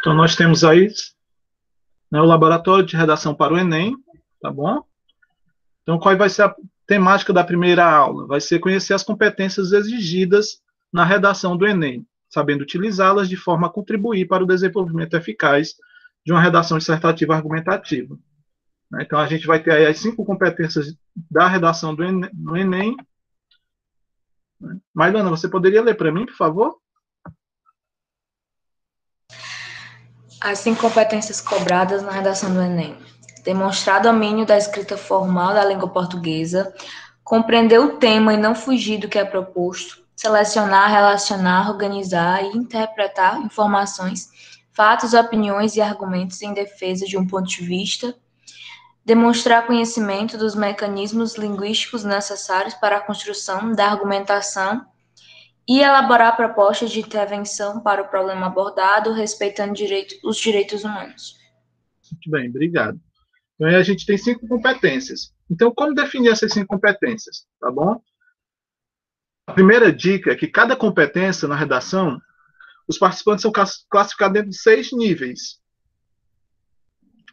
Então, nós temos aí, né, o laboratório de redação para o Enem, tá bom? Então, qual vai ser a temática da primeira aula? Vai ser conhecer as competências exigidas na redação do Enem, sabendo utilizá-las de forma a contribuir para o desenvolvimento eficaz de uma redação dissertativa argumentativa. Então, a gente vai ter aí as 5 competências da redação do Enem. Mailana, você poderia ler para mim, por favor? As 5 competências cobradas na redação do Enem. Demonstrar domínio da escrita formal da língua portuguesa, compreender o tema e não fugir do que é proposto, selecionar, relacionar, organizar e interpretar informações, fatos, opiniões e argumentos em defesa de um ponto de vista, demonstrar conhecimento dos mecanismos linguísticos necessários para a construção da argumentação e elaborar propostas de intervenção para o problema abordado, respeitando os direitos humanos. Muito bem, obrigado. Então, aí a gente tem 5 competências. Então, como definir essas 5 competências? Tá bom? A primeira dica é que cada competência na redação, os participantes são classificados dentro de 6 níveis.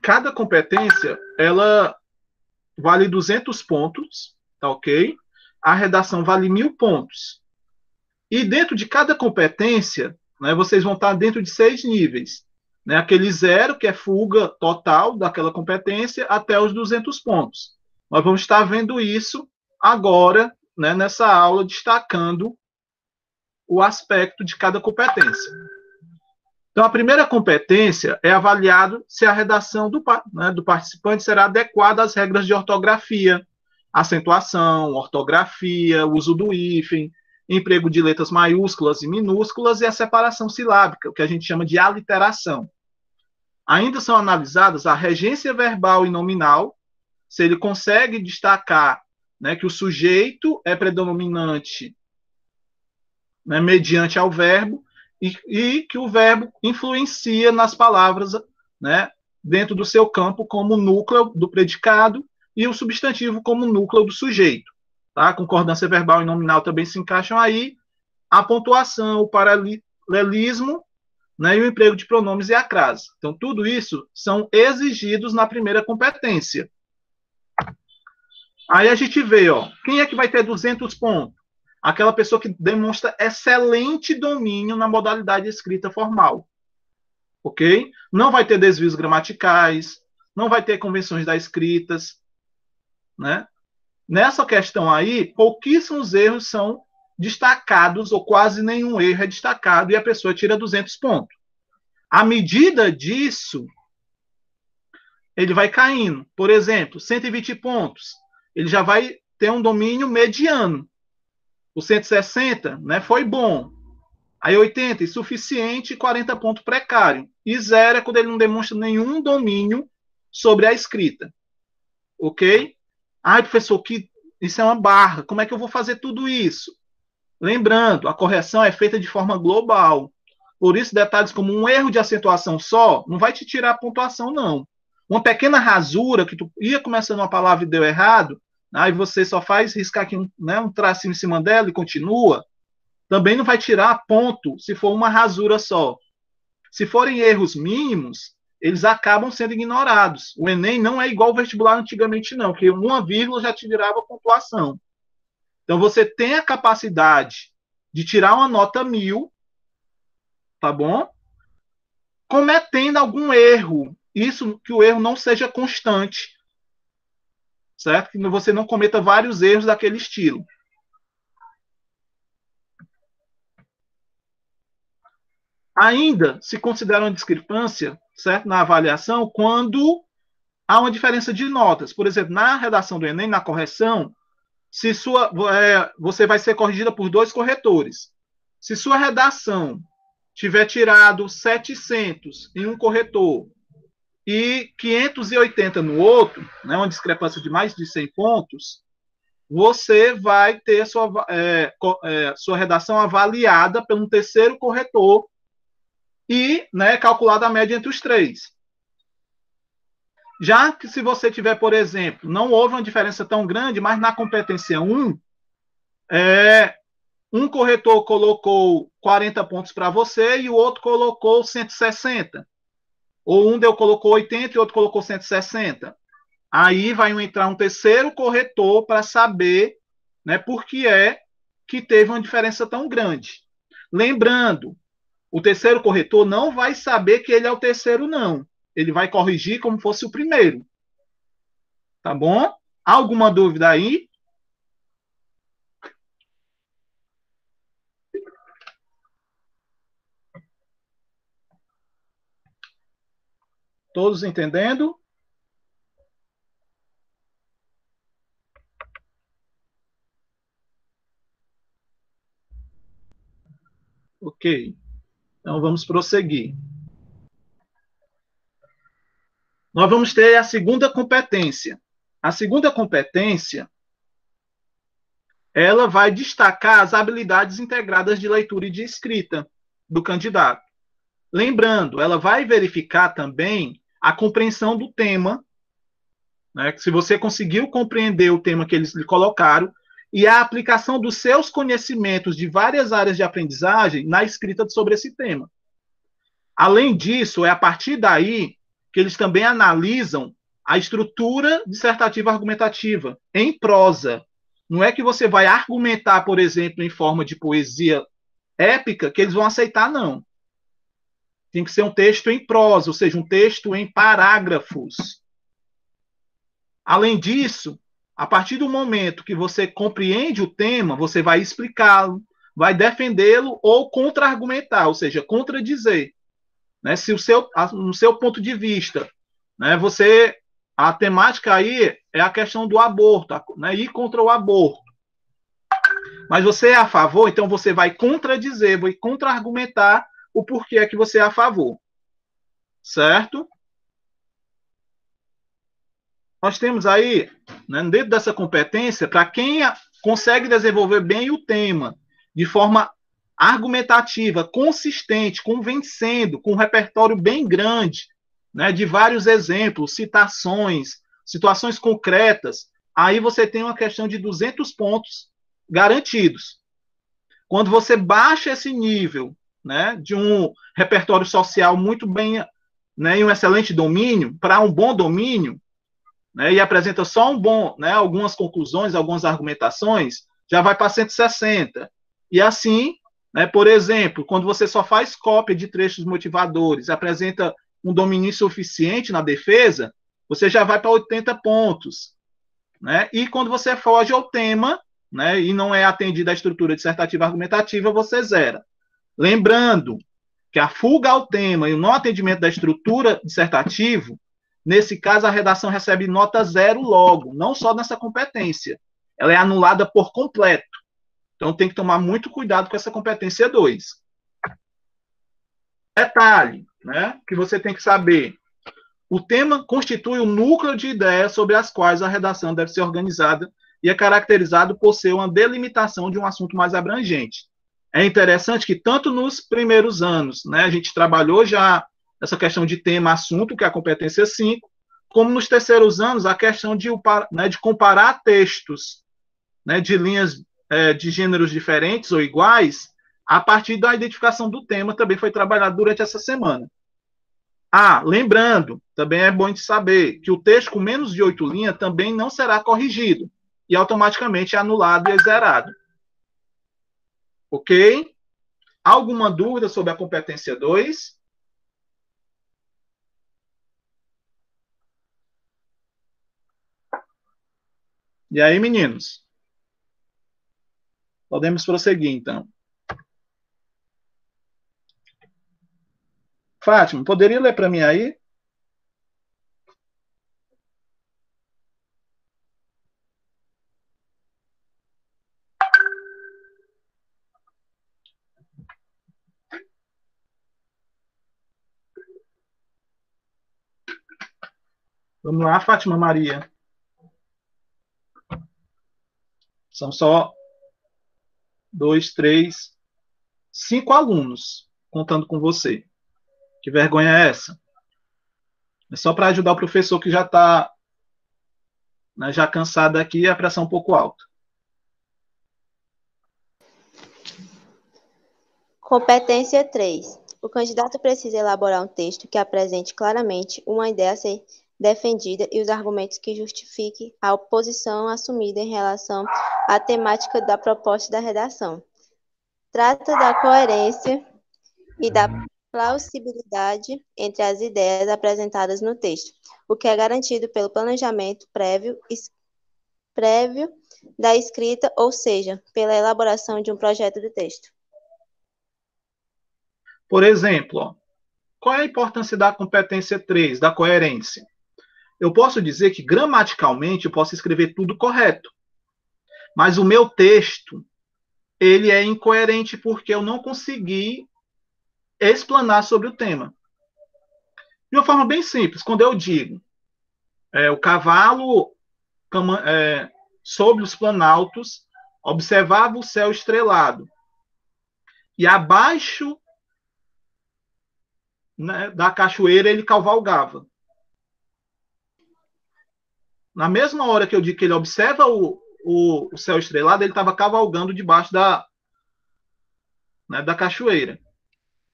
Cada competência, ela vale 200 pontos, tá ok? A redação vale 1.000 pontos. E dentro de cada competência, né, vocês vão estar dentro de 6 níveis. Né, aquele 0, que é fuga total daquela competência, até os 200 pontos. Nós vamos estar vendo isso agora, né, nessa aula, destacando o aspecto de cada competência. Então, a primeira competência é avaliado se a redação do participante será adequada às regras de ortografia, acentuação, ortografia, uso do hífen, emprego de letras maiúsculas e minúsculas e a separação silábica, o que a gente chama de aliteração. Ainda são analisadas a regência verbal e nominal, se ele consegue destacar, né, que o sujeito é predominante, né, mediante ao verbo e que o verbo influencia nas palavras, né, dentro do seu campo como núcleo do predicado e o substantivo como núcleo do sujeito. Tá? A concordância verbal e nominal também se encaixam aí. A pontuação, o paralelismo, né, e o emprego de pronomes e a crase. Então, tudo isso são exigidos na primeira competência. Aí a gente vê, ó, quem é que vai ter 200 pontos? Aquela pessoa que demonstra excelente domínio na modalidade escrita formal. Ok? Não vai ter desvios gramaticais, não vai ter convenções da escritas, né? Nessa questão aí, pouquíssimos erros são destacados, ou quase nenhum erro é destacado, e a pessoa tira 200 pontos. À medida disso, ele vai caindo. Por exemplo, 120 pontos, ele já vai ter um domínio mediano. O 160, né, foi bom. Aí 80, insuficiente, 40 pontos precário. E 0 é quando ele não demonstra nenhum domínio sobre a escrita. Ok? Ai, professor, isso é uma barra. Como é que eu vou fazer tudo isso? Lembrando, a correção é feita de forma global. Por isso, detalhes como um erro de acentuação só não vai te tirar a pontuação, não. Uma pequena rasura, que tu ia começando uma palavra e deu errado, aí você só faz riscar aqui um tracinho em cima dela e continua, também não vai tirar ponto se for uma rasura só. Se forem erros mínimos, eles acabam sendo ignorados. O Enem não é igual ao vestibular antigamente, não, que uma vírgula já te tirava pontuação. Então, você tem a capacidade de tirar uma nota 1.000, tá bom? Cometendo algum erro. Isso que o erro não seja constante, certo? Que você não cometa vários erros daquele estilo. Ainda se considera uma discrepância, certo, na avaliação, quando há uma diferença de notas. Por exemplo, na redação do Enem, na correção, se você vai ser corrigida por 2 corretores. Se sua redação tiver tirado 700 em um corretor e 580 no outro, né, uma discrepância de mais de 100 pontos, você vai ter sua redação avaliada por um terceiro corretor e, né, calculada a média entre os 3. Já que se você tiver, por exemplo, não houve uma diferença tão grande, mas na competência 1, um corretor colocou 40 pontos para você e o outro colocou 160. Ou um colocou 80 e outro colocou 160. Aí vai entrar um terceiro corretor para saber, né, por que é que teve uma diferença tão grande. Lembrando, o terceiro corretor não vai saber que ele é o terceiro, não. Ele vai corrigir como fosse o primeiro. Tá bom? Alguma dúvida aí? Todos entendendo? Ok. Então vamos prosseguir. Nós vamos ter a segunda competência. A segunda competência, ela vai destacar as habilidades integradas de leitura e de escrita do candidato. Lembrando, ela vai verificar também a compreensão do tema, né? Se você conseguiu compreender o tema que eles lhe colocaram, e a aplicação dos seus conhecimentos de várias áreas de aprendizagem na escrita sobre esse tema. Além disso, é a partir daí que eles também analisam a estrutura dissertativa argumentativa em prosa. Não é que você vai argumentar, por exemplo, em forma de poesia épica, que eles vão aceitar, não. Tem que ser um texto em prosa, ou seja, um texto em parágrafos. Além disso, a partir do momento que você compreende o tema, você vai explicá-lo, vai defendê-lo ou contra-argumentar, ou seja, contradizer. Né? Se no seu ponto de vista, né, a temática aí é a questão do aborto, né, ir contra o aborto. Mas você é a favor, então você vai contradizer, vai contra-argumentar o porquê é que você é a favor. Certo? Nós temos aí, né, dentro dessa competência, para quem consegue desenvolver bem o tema de forma argumentativa, consistente, convencendo, com um repertório bem grande, né, de vários exemplos, citações, situações concretas, aí você tem uma questão de 200 pontos garantidos. Quando você baixa esse nível, né, de um repertório social muito bem, né, e um excelente domínio, para um bom domínio, né, e apresenta só né, algumas conclusões, algumas argumentações, já vai para 160. E assim, né, por exemplo, quando você só faz cópia de trechos motivadores, apresenta um domínio suficiente na defesa, você já vai para 80 pontos. Né? E quando você foge ao tema, né, e não é atendida a estrutura dissertativa argumentativa, você zera. Lembrando que a fuga ao tema e o não atendimento da estrutura dissertativa, nesse caso, a redação recebe nota 0 logo, não só nessa competência. Ela é anulada por completo. Então, tem que tomar muito cuidado com essa competência 2. Detalhe, né, que você tem que saber. O tema constitui o núcleo de ideias sobre as quais a redação deve ser organizada e é caracterizado por ser uma delimitação de um assunto mais abrangente. É interessante que, tanto nos primeiros anos, né, a gente trabalhou já essa questão de tema-assunto, que é a competência 5, como nos terceiros anos, a questão de comparar textos, né, de linhas de gêneros diferentes ou iguais, a partir da identificação do tema, também foi trabalhado durante essa semana. Lembrando, também é bom de saber que o texto com menos de 8 linhas também não será corrigido e automaticamente é anulado e zerado. Ok? Alguma dúvida sobre a competência 2? E aí, meninos? Podemos prosseguir, então. Fátima, poderia ler para mim aí? Vamos lá, Fátima Maria. São só 2, 3, 5 alunos contando com você. Que vergonha é essa? É só para ajudar o professor que já está, né, já cansado aqui e a pressão um pouco alta. Competência 3. O candidato precisa elaborar um texto que apresente claramente uma ideia a ser defendida e os argumentos que justifiquem a posição assumida em relação à temática da proposta da redação. Trata da coerência e da plausibilidade entre as ideias apresentadas no texto, o que é garantido pelo planejamento prévio da escrita, ou seja, pela elaboração de um projeto de texto. Por exemplo, ó, qual é a importância da competência 3, da coerência? Eu posso dizer que gramaticalmente eu posso escrever tudo correto, mas o meu texto ele é incoerente porque eu não consegui explanar sobre o tema. De uma forma bem simples, quando eu digo o cavalo sobre os planaltos observava o céu estrelado e abaixo, né, da cachoeira ele cavalgava. Na mesma hora que eu digo que ele observa o céu estrelado, ele estava cavalgando debaixo da cachoeira.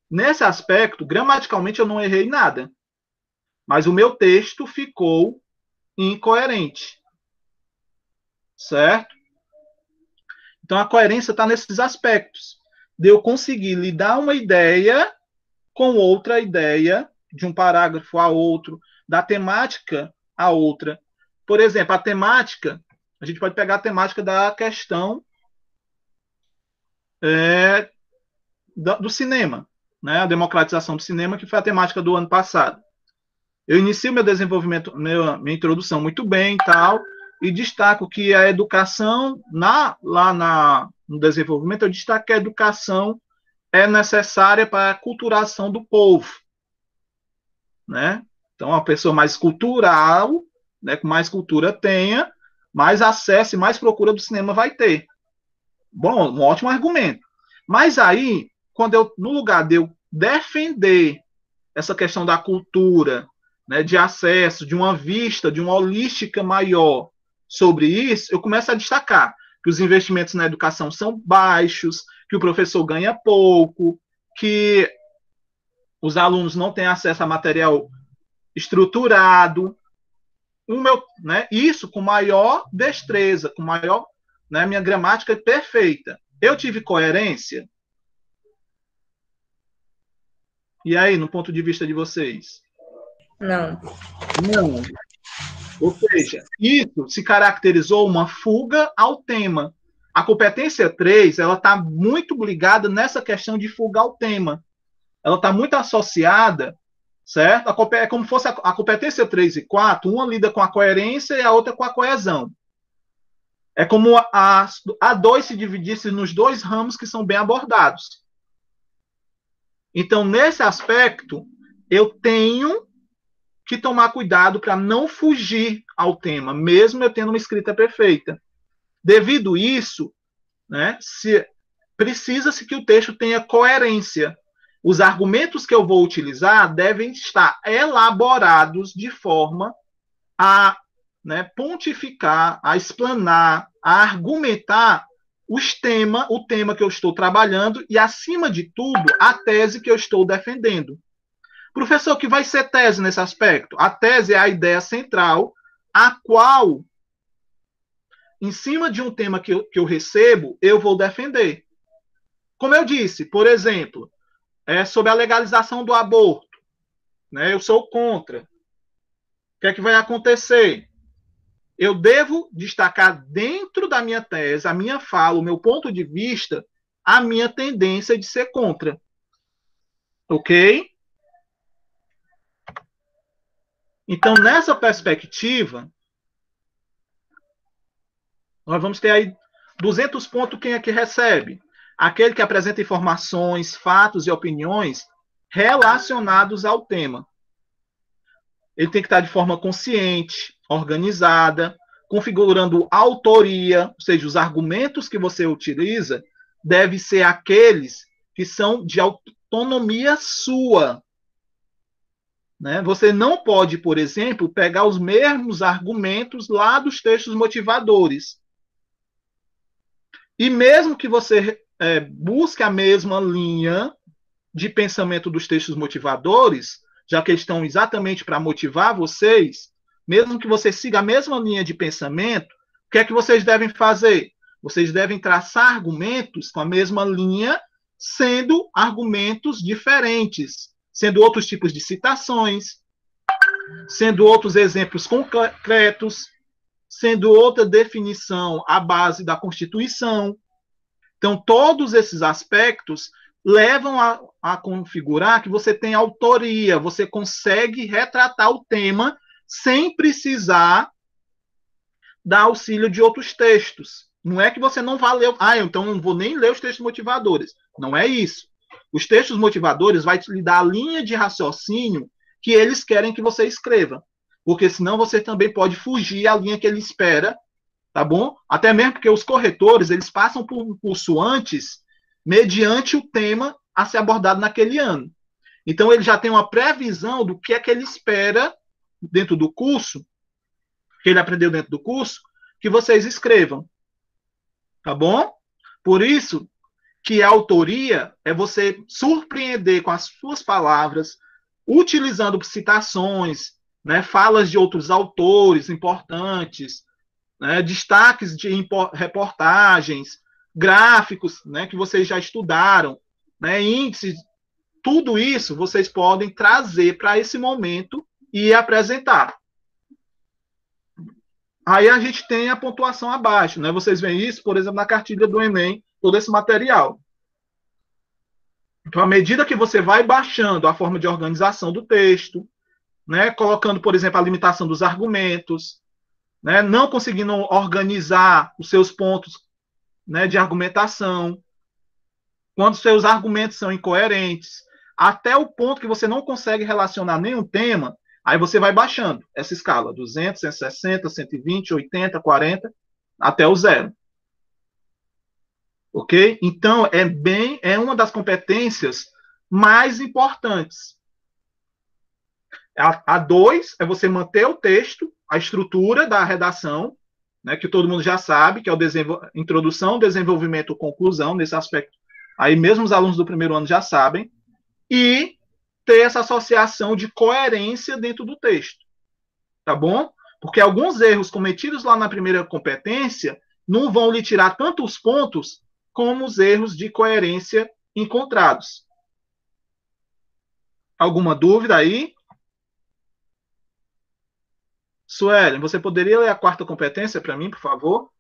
Nesse aspecto, gramaticalmente eu não errei nada, mas o meu texto ficou incoerente. Certo? Então a coerência está nesses aspectos, de eu conseguir lhe dar uma ideia com outra ideia, de um parágrafo a outro, da temática a outra. Por exemplo, a temática, a gente pode pegar a temática da questão do cinema, né? A democratização do cinema, que foi a temática do ano passado. Eu inicio meu desenvolvimento, minha introdução muito bem e tal, e destaco que a educação, no desenvolvimento, eu destaco que a educação é necessária para a culturação do povo. Né? Então, uma pessoa mais cultural, né, com mais cultura tenha, mais acesso e mais procura do cinema vai ter. Bom, um ótimo argumento. Mas aí, no lugar de eu defender essa questão da cultura, né, de acesso, de uma vista, de uma holística maior sobre isso, eu começo a destacar que os investimentos na educação são baixos, que o professor ganha pouco, que os alunos não têm acesso a material estruturado. Isso com maior destreza, com maior, né, minha gramática é perfeita. Eu tive coerência? E aí, no ponto de vista de vocês? Não. Não. Ou seja, isso se caracterizou uma fuga ao tema. A competência 3, ela está muito ligada nessa questão de fuga ao tema. Ela está muito associada, certo? É como se fosse a competência 3 e 4, uma lida com a coerência e a outra com a coesão. É como a 2 se dividisse nos dois ramos que são bem abordados. Então, nesse aspecto, eu tenho que tomar cuidado para não fugir ao tema, mesmo eu tendo uma escrita perfeita. Devido isso, né, precisa-se que o texto tenha coerência. Os argumentos que eu vou utilizar devem estar elaborados de forma a, né, pontificar, a explanar, a argumentar o tema que eu estou trabalhando e, acima de tudo, a tese que eu estou defendendo. Professor, o que vai ser tese nesse aspecto? A tese é a ideia central, a qual, em cima de um tema que eu recebo, eu vou defender. Como eu disse, por exemplo, sobre a legalização do aborto. Né? Eu sou contra. O que é que vai acontecer? Eu devo destacar dentro da minha tese, a minha fala, o meu ponto de vista, a minha tendência de ser contra. Ok? Então, nessa perspectiva, nós vamos ter aí 200 pontos quem é que recebe. Aquele que apresenta informações, fatos e opiniões relacionados ao tema. Ele tem que estar de forma consciente, organizada, configurando autoria, ou seja, os argumentos que você utiliza devem ser aqueles que são de autonomia sua. Né? Você não pode, por exemplo, pegar os mesmos argumentos lá dos textos motivadores. E mesmo que você busque a mesma linha, de pensamento dos textos motivadores, já que eles estão exatamente para motivar vocês, mesmo que você siga a mesma linha de pensamento, o que é que vocês devem fazer? Vocês devem traçar argumentos com a mesma linha, sendo argumentos diferentes, sendo outros tipos de citações, sendo outros exemplos concretos, sendo outra definição à base da Constituição. Então, todos esses aspectos levam a configurar que você tem autoria, você consegue retratar o tema sem precisar dar auxílio de outros textos. Não é que você não vá ler, então não vou nem ler os textos motivadores. Não é isso. Os textos motivadores vai te dar a linha de raciocínio que eles querem que você escreva. Porque senão você também pode fugir à linha que ele espera, tá bom? Até mesmo porque os corretores, eles passam por um curso antes, mediante o tema a ser abordado naquele ano. Então, ele já tem uma previsão do que é que ele espera dentro do curso, que ele aprendeu dentro do curso, que vocês escrevam. Tá bom? Por isso que a autoria é você surpreender com as suas palavras, utilizando citações, né, falas de outros autores importantes, né, destaques de reportagens, gráficos, né, que vocês já estudaram, né, índices, tudo isso vocês podem trazer para esse momento e apresentar. Aí a gente tem a pontuação abaixo, né? Vocês veem isso, por exemplo, na cartilha do Enem, todo esse material. Então, à medida que você vai baixando a forma de organização do texto, né, colocando, por exemplo, a limitação dos argumentos, né, não conseguindo organizar os seus pontos, né, de argumentação, quando seus argumentos são incoerentes, até o ponto que você não consegue relacionar nenhum tema, aí você vai baixando essa escala, 200, 160, 120, 80, 40, até o 0. Ok? Então, é uma das competências mais importantes. A 2 é você manter o texto, a estrutura da redação, né, que todo mundo já sabe, que é o introdução, desenvolvimento, conclusão, nesse aspecto. Aí mesmo os alunos do primeiro ano já sabem. E ter essa associação de coerência dentro do texto. Tá bom? Porque alguns erros cometidos lá na primeira competência não vão lhe tirar tanto os pontos como os erros de coerência encontrados. Alguma dúvida aí? Suelen, você poderia ler a quarta competência para mim, por favor?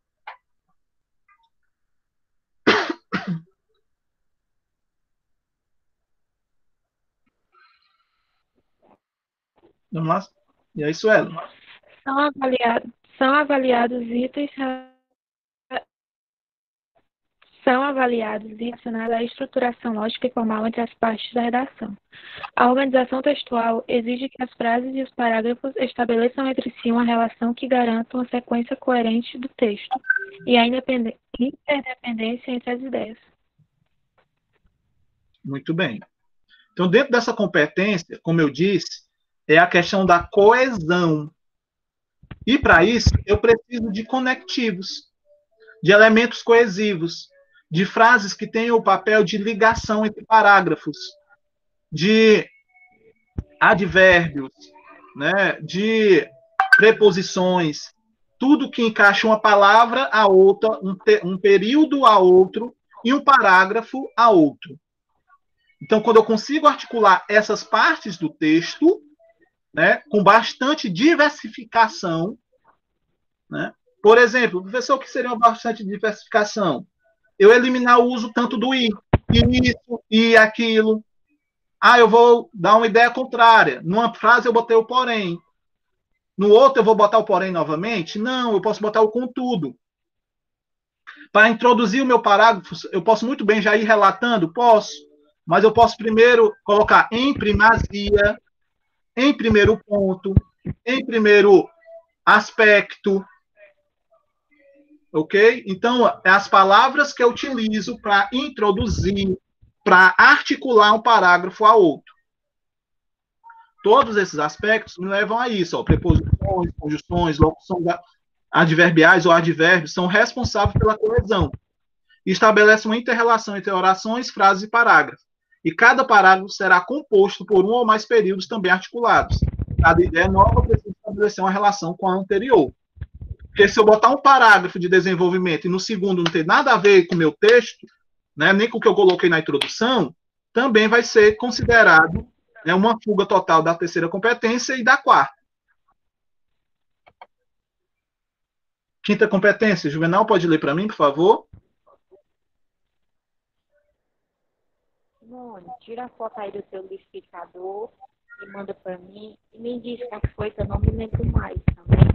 Vamos lá. E aí, Suelen? São avaliados itens relacionados à estruturação lógica e formal entre as partes da redação. A organização textual exige que as frases e os parágrafos estabeleçam entre si uma relação que garanta uma sequência coerente do texto e a interdependência entre as ideias. Muito bem. Então, dentro dessa competência, como eu disse, é a questão da coesão. E, para isso, eu preciso de conectivos, de elementos coesivos, de frases que tenham o papel de ligação entre parágrafos, de advérbios, né, de preposições, tudo que encaixa uma palavra a outra, um período a outro e um parágrafo a outro. Então, quando eu consigo articular essas partes do texto, né, com bastante diversificação, né? Por exemplo, professor, o que seria uma bastante diversificação? Eu eliminar o uso tanto do i, isso e aquilo. Eu vou dar uma ideia contrária. Numa frase eu botei o porém. No outro eu vou botar o porém novamente? Não, eu posso botar o contudo. Para introduzir o meu parágrafo, eu posso muito bem já ir relatando? Posso. Mas eu posso primeiro colocar em primazia, em primeiro ponto, em primeiro aspecto. Ok? Então, é as palavras que eu utilizo para introduzir, para articular um parágrafo a outro. Todos esses aspectos me levam a isso. Preposições, conjunções, locução adverbiais ou advérbios são responsáveis pela coesão. E estabelece uma inter-relação entre orações, frases e parágrafos. e cada parágrafo será composto por um ou mais períodos também articulados. Cada ideia nova precisa estabelecer uma relação com a anterior. Porque se eu botar um parágrafo de desenvolvimento e no segundo não tem nada a ver com o meu texto, né, nem com o que eu coloquei na introdução, também vai ser considerado, né, uma fuga total da terceira competência e da quarta. Quinta competência, Juvenal, pode ler para mim, por favor? Simone, tira a foto aí do seu liquidificador e manda para mim e me diz qual foi que eu não me lembro mais também.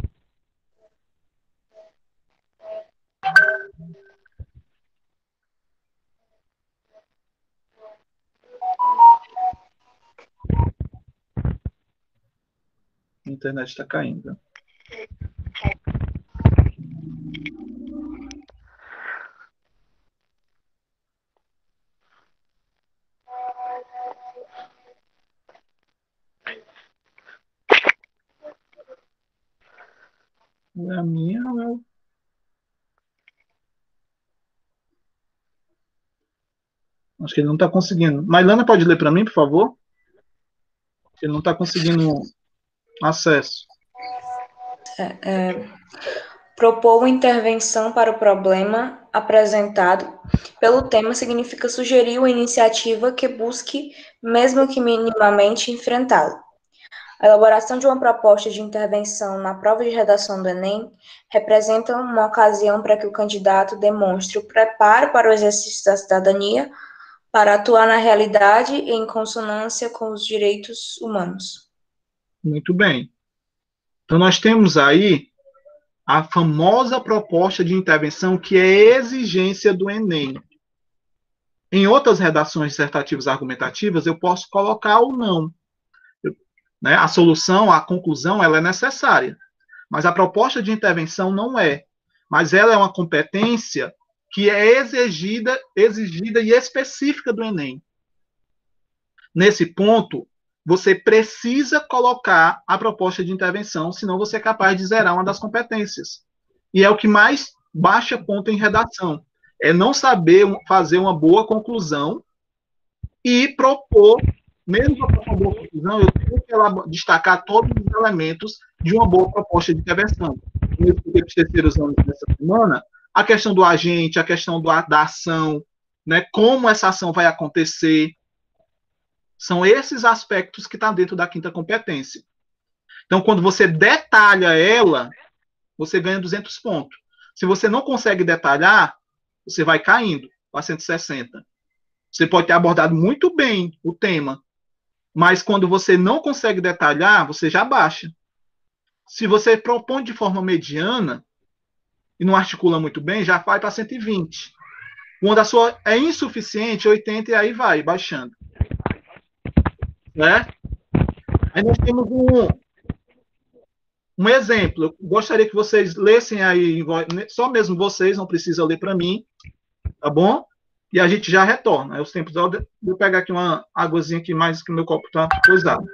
A internet está caindo. É a minha ou é o... Acho que ele não está conseguindo. Mailana, pode ler para mim, por favor? Ele não está conseguindo acesso. Propor uma intervenção para o problema apresentado pelo tema significa sugerir uma iniciativa que busque, mesmo que minimamente, enfrentá-lo. A elaboração de uma proposta de intervenção na prova de redação do Enem representa uma ocasião para que o candidato demonstre o preparo para o exercício da cidadania, para atuar na realidade e em consonância com os direitos humanos. Muito bem. Então, nós temos aí a famosa proposta de intervenção, que é exigência do Enem. Em outras redações dissertativas argumentativas, eu posso colocar ou não. Né? A solução, a conclusão, ela é necessária. Mas a proposta de intervenção não é. Mas ela é uma competência que é exigida e específica do Enem. Nesse ponto, você precisa colocar a proposta de intervenção, senão você é capaz de zerar uma das competências. E é o que mais baixa ponto em redação. É não saber fazer uma boa conclusão e propor, mesmo para uma boa conclusão, eu tenho que destacar todos os elementos de uma boa proposta de intervenção. Mesmo porque os terceiros anos dessa semana, a questão do agente, a questão da ação, né, como essa ação vai acontecer, são esses aspectos que estão dentro da quinta competência. Então, quando você detalha ela, você ganha 200 pontos. Se você não consegue detalhar, você vai caindo para 160. Você pode ter abordado muito bem o tema, mas quando você não consegue detalhar, você já baixa. Se você propõe de forma mediana e não articula muito bem, já vai para 120. Quando a sua é insuficiente, 80, e aí vai baixando. Né? Aí nós temos um exemplo. Eu gostaria que vocês lessem aí, só mesmo vocês, não precisa ler para mim, tá bom? E a gente já retorna. É os tempos. Vou pegar aqui uma águazinha aqui mais, que o meu copo está coisado.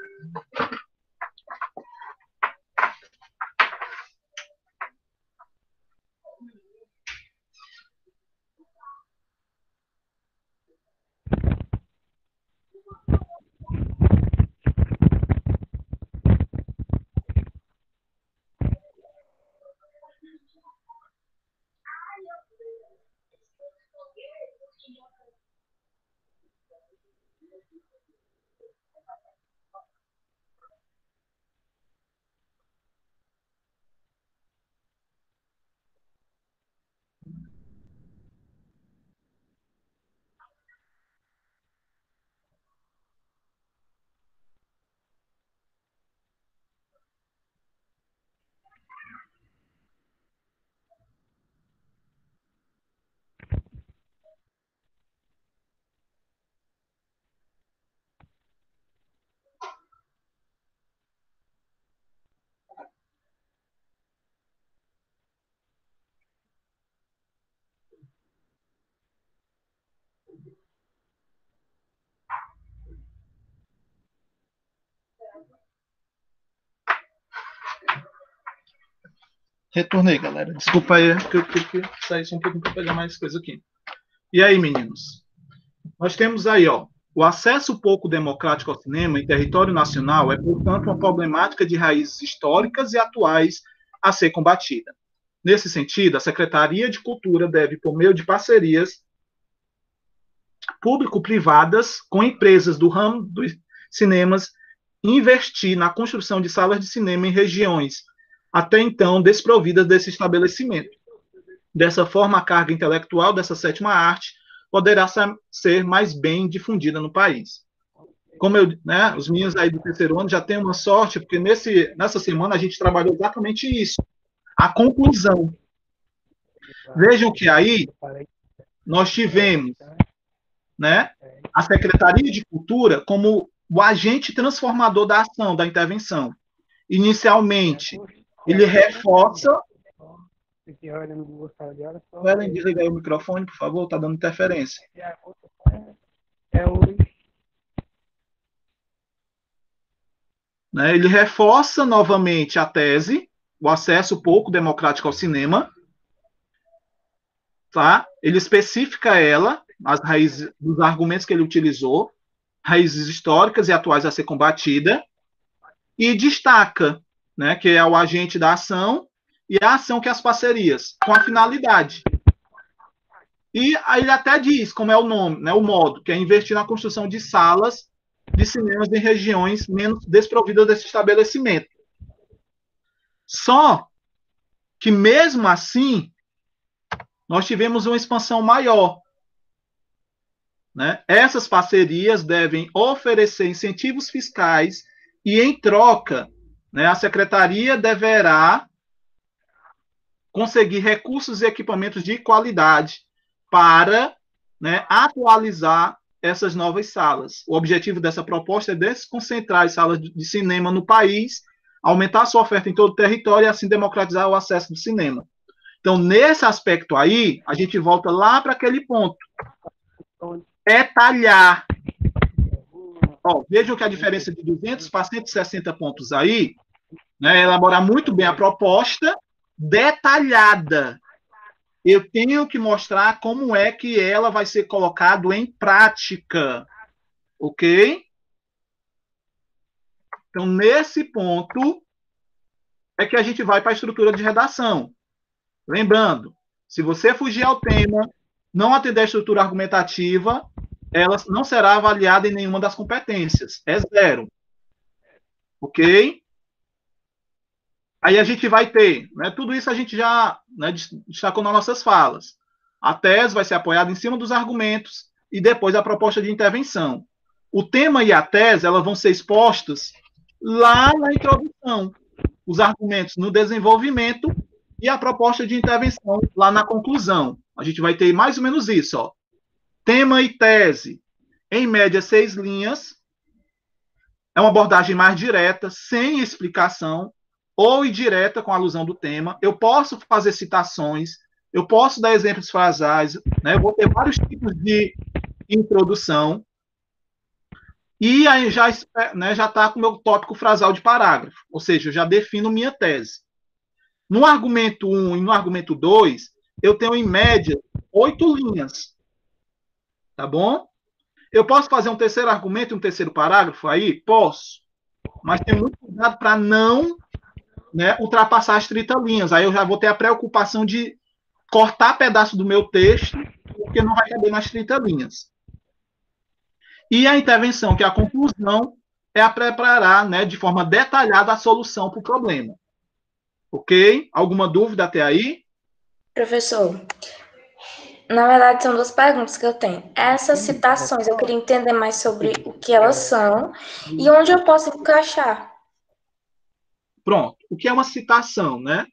Retornei, galera. Desculpa aí, que eu tive que sair só um pouquinho para pegar mais coisa aqui. E aí, meninos? Nós temos aí, ó, O acesso pouco democrático ao cinema em território nacional é, portanto, uma problemática de raízes históricas e atuais a ser combatida. Nesse sentido, a Secretaria de Cultura deve, por meio de parcerias público-privadas com empresas do ramo dos cinemas, investir na construção de salas de cinema em regiões até então desprovidas desse estabelecimento. Dessa forma, a carga intelectual dessa sétima arte poderá ser mais bem difundida no país. Como os meninos aí do terceiro ano já têm uma sorte, porque nessa semana a gente trabalhou exatamente isso, a conclusão. Vejam que aí nós tivemos, né, a Secretaria de Cultura como o agente transformador da ação, da intervenção. Inicialmente, ele reforça... Ellen, desliga aí o microfone, por favor, está dando interferência. Ele reforça novamente a tese, o acesso pouco democrático ao cinema, tá? Ele especifica ela, as raízes dos argumentos que ele utilizou, raízes históricas e atuais a ser combatida, e destaca, né, que é o agente da ação e a ação que é as parcerias, com a finalidade. E aí ele até diz como é o nome, né, o modo, que é investir na construção de salas de cinemas em regiões menos desprovidas desse estabelecimento. Só que, mesmo assim, nós tivemos uma expansão maior. Né? Essas parcerias devem oferecer incentivos fiscais e, em troca, né, a Secretaria deverá conseguir recursos e equipamentos de qualidade para, né, atualizar essas novas salas. O objetivo dessa proposta é desconcentrar as salas de cinema no país, aumentar sua oferta em todo o território e, assim, democratizar o acesso do cinema. Então, nesse aspecto aí, a gente volta lá para aquele ponto. É talhar. Ó, vejam que a diferença de 200 para 160 pontos aí, né, elaborar muito bem a proposta detalhada. Eu tenho que mostrar como é que ela vai ser colocada em prática. Ok? Então, nesse ponto, é que a gente vai para a estrutura de redação. Lembrando, se você fugir ao tema, não atender a estrutura argumentativa, ela não será avaliada em nenhuma das competências. É 0. Ok? Aí a gente vai ter, né, tudo isso a gente já, né, destacou nas nossas falas. A tese vai ser apoiada em cima dos argumentos e depois a proposta de intervenção. O tema e a tese, elas vão ser expostas lá na introdução, os argumentos no desenvolvimento e a proposta de intervenção lá na conclusão. A gente vai ter mais ou menos isso, ó. Tema e tese, em média 6 linhas, é uma abordagem mais direta, sem explicação, ou indireta com a alusão do tema. Eu posso fazer citações, eu posso dar exemplos frasais, né? Eu vou ter vários tipos de introdução, e aí já está com o meu tópico frasal de parágrafo, ou seja, eu já defino minha tese. No argumento 1 e no argumento 2, eu tenho, em média, 8 linhas. Tá bom? Eu posso fazer um terceiro argumento e um terceiro parágrafo aí? Posso. Mas tem muito cuidado para não, né, ultrapassar as 30 linhas. Aí eu já vou ter a preocupação de cortar pedaço do meu texto, porque não vai caber nas 30 linhas. E a intervenção, que é a conclusão, é a preparar, né, de forma detalhada a solução para o problema. Ok? Alguma dúvida até aí? Professor, na verdade são 2 perguntas que eu tenho. Essas citações, eu queria entender mais sobre o que elas são e onde eu posso encaixar. Pronto. O que é uma citação, né?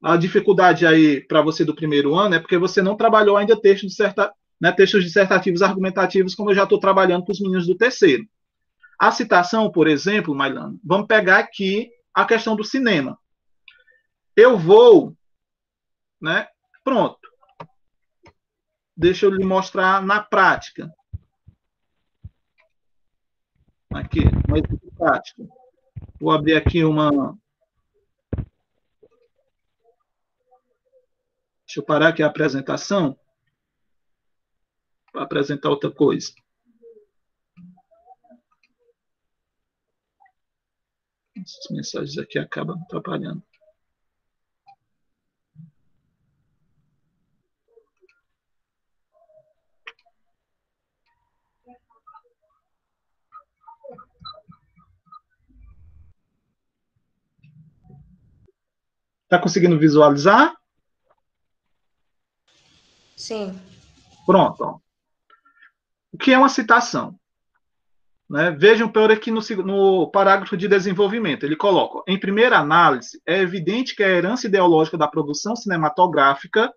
A dificuldade aí para você do primeiro ano é porque você não trabalhou ainda textos dissertativos argumentativos, como eu já estou trabalhando com os meninos do terceiro. A citação, por exemplo, Mailane, vamos pegar aqui a questão do cinema. Eu vou, né? Pronto. Deixa eu lhe mostrar na prática. Aqui, uma exemplo prático. Vou abrir aqui uma... Deixa eu parar aqui a apresentação para apresentar outra coisa. Essas mensagens aqui acabam atrapalhando. Está conseguindo visualizar? Sim. Pronto. Ó. O que é uma citação? Né? Vejam por aqui no parágrafo de desenvolvimento. Ele coloca: em primeira análise, é evidente que a herança ideológica da produção cinematográfica,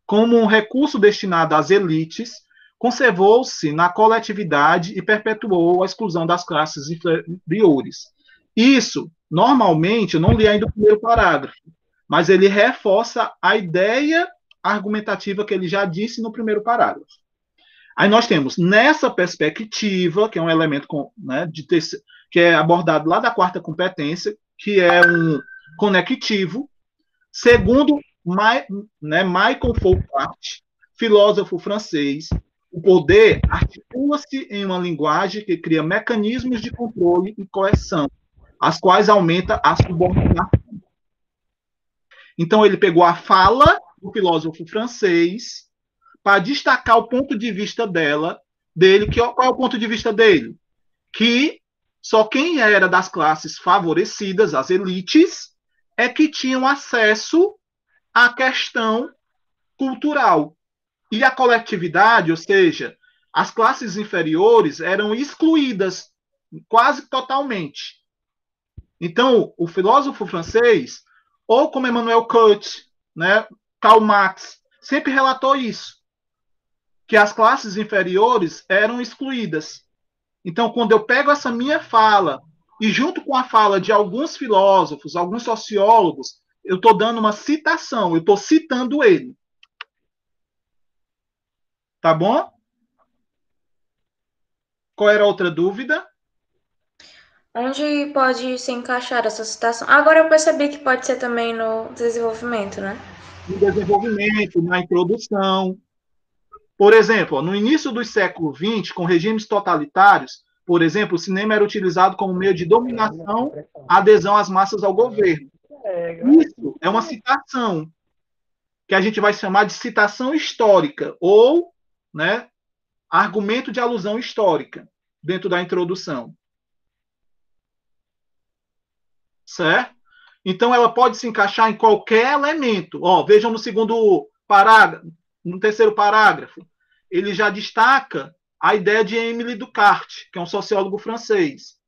como um recurso destinado às elites, conservou-se na coletividade e perpetuou a exclusão das classes inferiores. Isso, normalmente, eu não li ainda o primeiro parágrafo, mas ele reforça a ideia argumentativa que ele já disse no primeiro parágrafo. Aí nós temos, nessa perspectiva, que é um elemento né, que é abordado lá da quarta competência, que é um conectivo, segundo Michael Foucault, filósofo francês, o poder articula-se em uma linguagem que cria mecanismos de controle e coerção, as quais aumenta a subordinação. Então ele pegou a fala do filósofo francês para destacar o ponto de vista dele, qual é o ponto de vista dele? Que só quem era das classes favorecidas, as elites, é que tinham acesso à questão cultural. E a coletividade, ou seja, as classes inferiores eram excluídas quase totalmente. Então, o filósofo francês, ou como Emmanuel Kant, né, Karl Marx, sempre relatou isso, que as classes inferiores eram excluídas. Então, quando eu pego essa minha fala e junto com a fala de alguns filósofos, alguns sociólogos, eu estou dando uma citação, eu estou citando ele. Tá bom? Qual era a outra dúvida? Onde pode se encaixar essa citação? Agora eu percebi que pode ser também no desenvolvimento, né? No desenvolvimento, na introdução. Por exemplo, no início do século XX, com regimes totalitários, por exemplo, o cinema era utilizado como meio de dominação, adesão às massas ao governo. Isso é uma citação, que a gente vai chamar de citação histórica, ou, né, argumento de alusão histórica, dentro da introdução. Certo? Então, ela pode se encaixar em qualquer elemento. Ó, vejam no segundo parágrafo, no terceiro parágrafo, ele já destaca a ideia de Émile Durkheim, que é um sociólogo francês.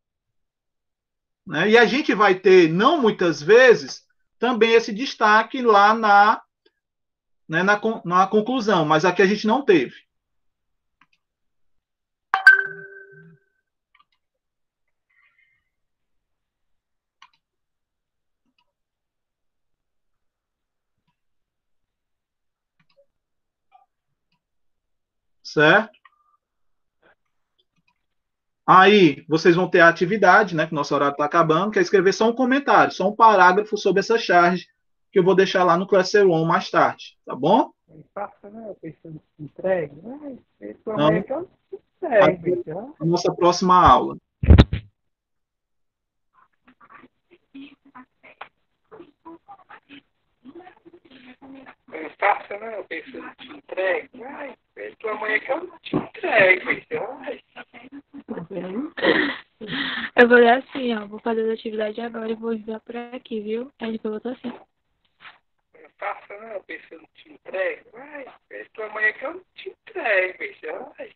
Né? E a gente vai ter, não muitas vezes, também esse destaque lá na conclusão, mas aqui a gente não teve. Certo? Aí, vocês vão ter a atividade, né, que nosso horário está acabando, que é escrever só um comentário, só um parágrafo sobre essa charge, que eu vou deixar lá no Classroom mais tarde, tá bom? Então, a nossa próxima aula. Não faça não, pessoa te entregue. Ai, tua mãe é que eu não te entrego. Ai. Eu vou dar assim, ó. Vou fazer as atividades agora e vou enviar por aqui, viu? Aí depois eu vou assim. Não faça não, pessoa te entregue. Ai, tua mãe é que eu não te entrego. Ai.